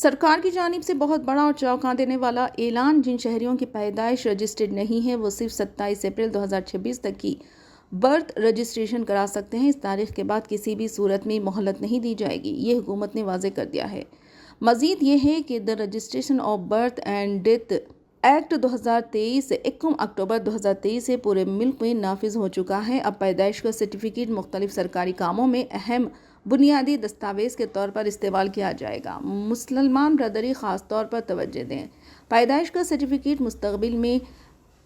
سرکار کی جانب سے بہت بڑا اور چونکا دینے والا اعلان، جن شہریوں کی پیدائش رجسٹرڈ نہیں ہے وہ صرف 27 اپریل 2026 تک کی برتھ رجسٹریشن کرا سکتے ہیں۔ اس تاریخ کے بعد کسی بھی صورت میں مہلت نہیں دی جائے گی، یہ حکومت نے واضح کر دیا ہے۔ مزید یہ ہے کہ the registration of birth and death act 2023 یکم اکتوبر 2023 سے پورے ملک میں نافذ ہو چکا ہے۔ اب پیدائش کا سرٹیفکیٹ مختلف سرکاری کاموں میں اہم بنیادی دستاویز کے طور پر استعمال کیا جائے گا۔ مسلمان برادری خاص طور پر توجہ دیں، پیدائش کا سرٹیفکیٹ مستقبل میں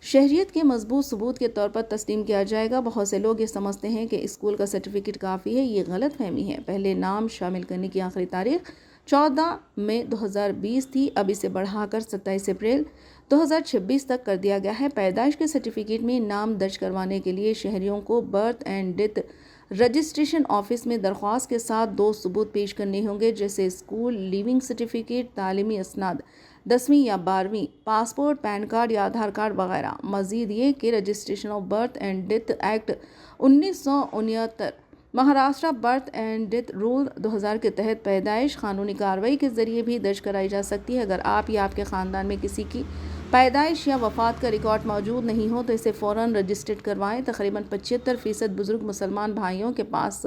شہریت کے مضبوط ثبوت کے طور پر تسلیم کیا جائے گا۔ بہت سے لوگ یہ سمجھتے ہیں کہ اسکول کا سرٹیفکیٹ کافی ہے، یہ غلط فہمی ہے۔ پہلے نام شامل کرنے کی آخری تاریخ 14 مئی 2020 تھی، اب اسے بڑھا کر 27 اپریل 2026 تک کر دیا گیا ہے۔ پیدائش کے سرٹیفکیٹ میں نام درج کروانے کے لیے شہریوں کو birth and death registration office میں درخواست کے ساتھ 2 ثبوت پیش کرنے ہوں گے، جیسے اسکول لیونگ سرٹیفکیٹ، تعلیمی اسناد 10ویں یا 12ویں، پاسپورٹ، پین کارڈ یا آدھار کارڈ وغیرہ۔ مزید یہ کہ registration of birth and death act 1969 Maharashtra birth and death rule 2000 کے تحت پیدائش قانونی کارروائی کے ذریعے بھی درج کرائی جا سکتی ہے۔ اگر آپ یا آپ کے خاندان میں کسی کی پیدائش یا وفات کا ریکارڈ موجود نہیں ہو تو اسے فوراً رجسٹرڈ کروائیں۔ تقریباً 75% بزرگ مسلمان بھائیوں کے پاس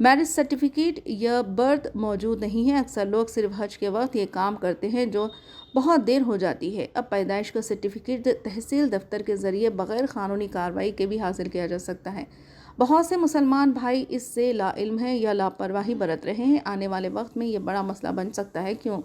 میرج سرٹیفکیٹ یا برتھ موجود نہیں ہے۔ اکثر لوگ صرف حج کے وقت یہ کام کرتے ہیں، جو بہت دیر ہو جاتی ہے۔ اب پیدائش کا سرٹیفکیٹ تحصیل دفتر کے ذریعے بغیر قانونی کارروائی کے بھی حاصل کیا جا سکتا ہے۔ بہت سے مسلمان بھائی اس سے لا علم ہیں یا لاپرواہی برت رہے ہیں۔ آنے والے وقت میں یہ بڑا مسئلہ بن سکتا ہے۔ کیوں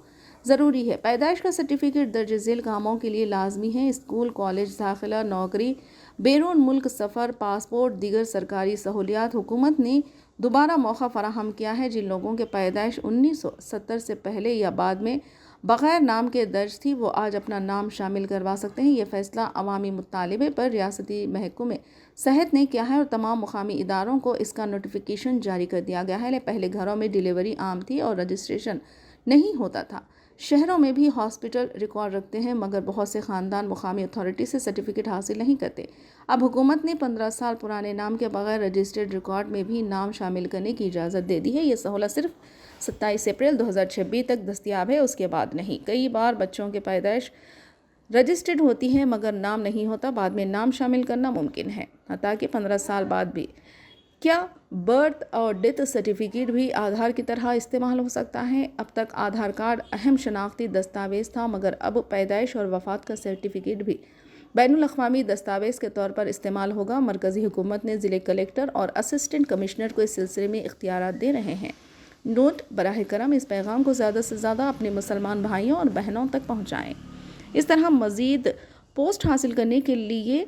ضروری ہے؟ پیدائش کا سرٹیفکیٹ درج ذیل کاموں کے لیے لازمی ہے: اسکول، کالج داخلہ، نوکری، بیرون ملک سفر، پاسپورٹ، دیگر سرکاری سہولیات۔ حکومت نے دوبارہ موقع فراہم کیا ہے۔ جن لوگوں کی پیدائش 1970 سے پہلے یا بعد میں بغیر نام کے درج تھی، وہ آج اپنا نام شامل کروا سکتے ہیں۔ یہ فیصلہ عوامی مطالبے پر ریاستی محکمہ صحت نے کیا ہے اور تمام مقامی اداروں کو اس کا نوٹیفیکیشن جاری کر دیا گیا ہے۔ پہلے گھروں میں ڈیلیوری عام تھی اور رجسٹریشن نہیں ہوتا تھا۔ شہروں میں بھی ہاسپٹل ریکارڈ رکھتے ہیں، مگر بہت سے خاندان مقامی اتھارٹی سے سرٹیفکیٹ حاصل نہیں کرتے۔ اب حکومت نے 15 سال پرانے نام کے بغیر رجسٹرڈ ریکارڈ میں بھی نام شامل کرنے کی اجازت دے دی ہے۔ یہ سہولت صرف 27 اپریل 2026 تک دستیاب ہے، اس کے بعد نہیں۔ کئی بار بچوں کی پیدائش رجسٹرڈ ہوتی ہے مگر نام نہیں ہوتا، بعد میں نام شامل کرنا ممکن ہے، حتیٰ کہ 15 سال بعد بھی۔ کیا برتھ اور ڈیتھ سرٹیفکیٹ بھی آدھار کی طرح استعمال ہو سکتا ہے؟ اب تک آدھار کارڈ اہم شناختی دستاویز تھا، مگر اب پیدائش اور وفات کا سرٹیفکیٹ بھی بین الاقوامی دستاویز کے طور پر استعمال ہوگا۔ مرکزی حکومت نے ضلع کلکٹر اور اسسٹنٹ کمشنر کو اس سلسلے میں اختیارات دے رہے ہیں۔ نوٹ: براہ کرم اس پیغام کو زیادہ سے زیادہ اپنے مسلمان بھائیوں اور بہنوں تک پہنچائیں۔ اس طرح مزید پوسٹ حاصل کرنے کے لیے